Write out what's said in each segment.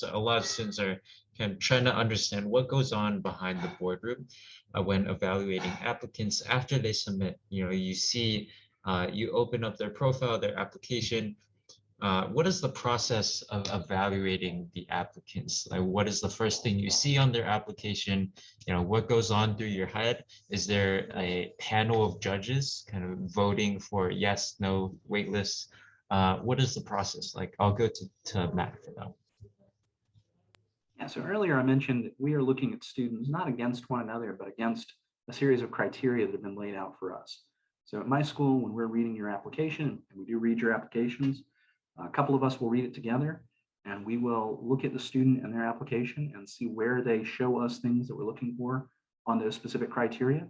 So a lot of students are kind of trying to understand what goes on behind the boardroom when evaluating applicants after they submit. You see, you open up their profile, their application. What is the process of evaluating the applicants? Like, what is the first thing you see on their application? What goes on through your head? Is there a panel of judges kind of voting for yes, no, wait lists? What is the process like? I'll go to Matt for now. Yeah, so earlier I mentioned that we are looking at students not against one another, but against a series of criteria that have been laid out for us. So at my school, when we're reading your application, and we do read your applications, a couple of us will read it together, and we will look at the student and their application and see where they show us things that we're looking for on those specific criteria.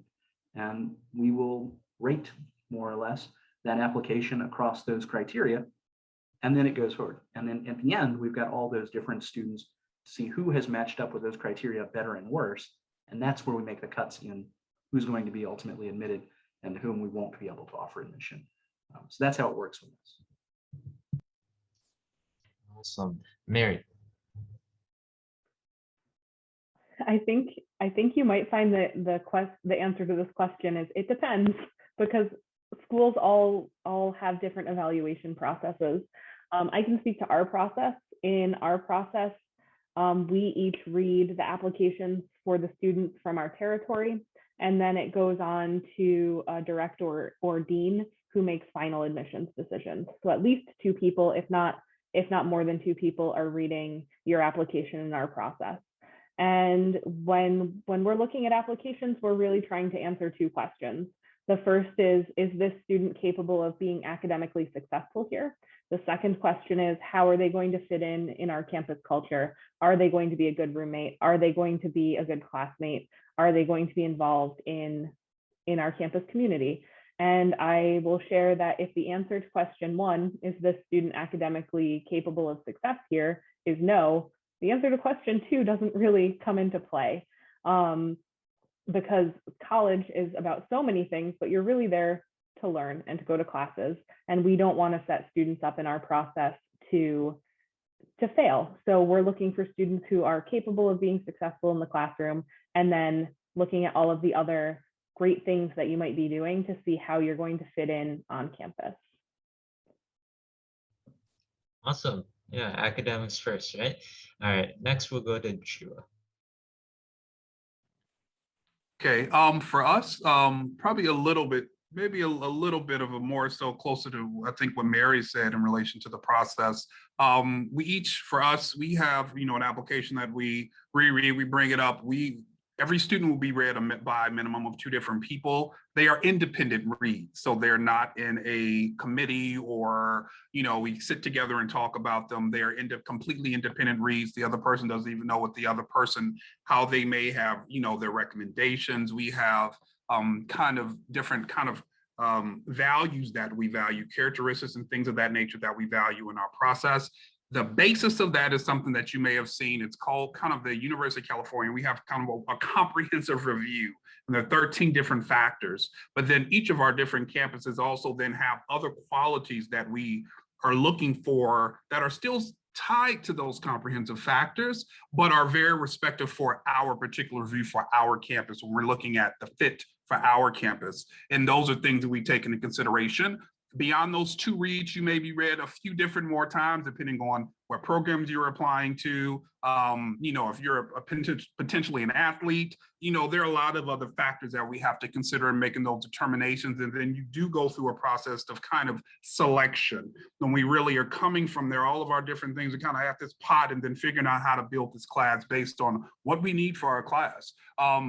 And we will rate more or less that application across those criteria. And then it goes forward. And then at the end, we've got all those different students to see who has matched up with those criteria better and worse. And that's where we make the cuts in who's going to be ultimately admitted and whom we won't be able to offer admission. So that's how it works with this. Awesome. Mary. I think you might find that the answer to this question is it depends, because schools all have different evaluation processes. I can speak to our process. In our process, we each read the applications for the students from our territory, and then it goes on to a director or dean who makes final admissions decisions. So at least two people, if not more than two people, are reading your application in our process. And when we're looking at applications, we're really trying to answer two questions. The first is this student capable of being academically successful here? The second question is, how are they going to fit in our campus culture? Are they going to be a good roommate? Are they going to be a good classmate? Are they going to be involved in our campus community? And I will share that if the answer to question one, is this student academically capable of success here, is no, the answer to question two doesn't really come into play, because college is about so many things, but you're really there to learn and to go to classes. And we don't want to set students up in our process to fail. So we're looking for students who are capable of being successful in the classroom, and then looking at all of the other great things that you might be doing to see how you're going to fit in on campus. Awesome. Yeah, academics first, right? All right, next we'll go to Jua. Okay, for us, probably a little bit, maybe a little bit of a more so closer to, I think, what Mary said in relation to the process. For us, we have, an application that we reread, we bring it up. Every student will be read by a minimum of two different people. They are independent reads, so they're not in a committee or, we sit together and talk about them. They are completely independent reads. The other person doesn't even know what the other person, how they may have, their recommendations. We have different values that we value, characteristics and things of that nature that we value in our process. The basis of that is something that you may have seen. It's called kind of the University of California. We have kind of a comprehensive review, and there are 13 different factors. But then each of our different campuses also then have other qualities that we are looking for that are still tied to those comprehensive factors, but are very respective for our particular review for our campus when we're looking at the fit for our campus. And those are things that we take into consideration. Beyond those two reads, you may be read a few different more times, depending on what programs you're applying to. If you're potentially an athlete, there are a lot of other factors that we have to consider in making those determinations. And then you do go through a process of kind of selection. When we really are coming from there, all of our different things, we kind of have this pot and then figuring out how to build this class based on what we need for our class.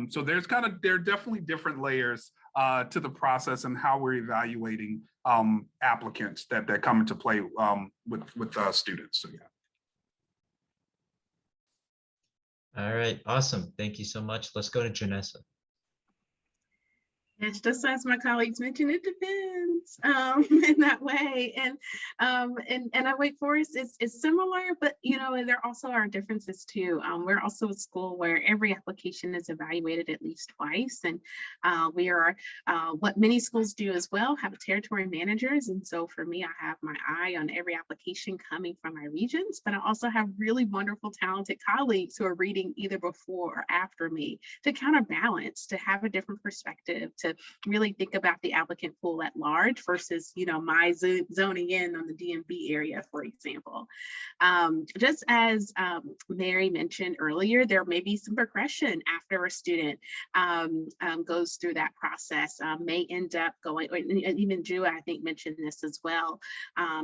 So there are definitely different layers to the process and how we're evaluating applicants that come into play with students. So yeah. All right, awesome. Thank you so much. Let's go to Janessa. Yes, just as my colleagues mentioned, it depends. students in that way. And at Wake Forest is similar, but there also are differences too. We're also a school where every application is evaluated at least twice, and we are what many schools do as well, have territory managers. And so for me, I have my eye on every application coming from my regions, but I also have really wonderful, talented colleagues who are reading either before or after me to counterbalance, to have a different perspective, to really think about the applicant pool at large versus, my zoning in on the DMV area, for example. Just as Mary mentioned earlier, there may be some progression after a student goes through that process, may end up going, and even Drew, I think, mentioned this as well,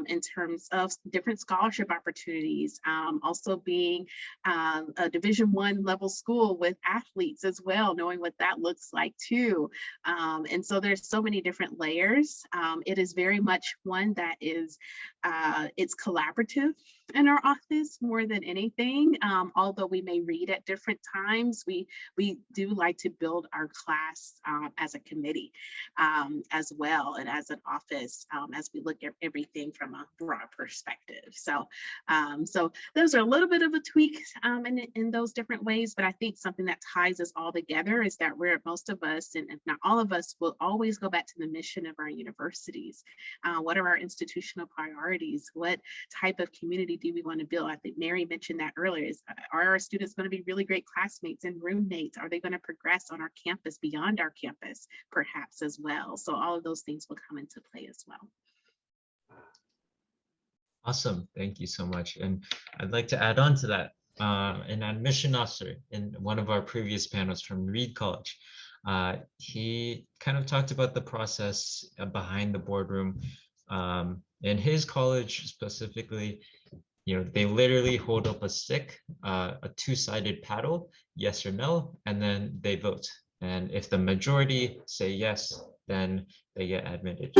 in terms of different scholarship opportunities, also being a Division I level school with athletes as well, knowing what that looks like too. And so there's so many different layers. It is very much one that is, it's collaborative in our office more than anything. Although we may read at different times, we do like to build our class as a committee as well, and as an office, as we look at everything from a broad perspective. So those are a little bit of a tweak in those different ways, but I think something that ties us all together is that most of us, and if not all of us, will always go back to the mission of our universities. What are our institutional priorities? What type of community do we want to build? I think Mary mentioned that earlier. Are our students going to be really great classmates and roommates? Are they going to progress on our campus, beyond our campus, perhaps as well? So all of those things will come into play as well. Awesome, thank you so much. And I'd like to add on to that. An admission officer in one of our previous panels from Reed College, he kind of talked about the process behind the boardroom. In his college specifically, they literally hold up a stick, a two-sided paddle, yes or no, and then they vote. And if the majority say yes, then they get admitted.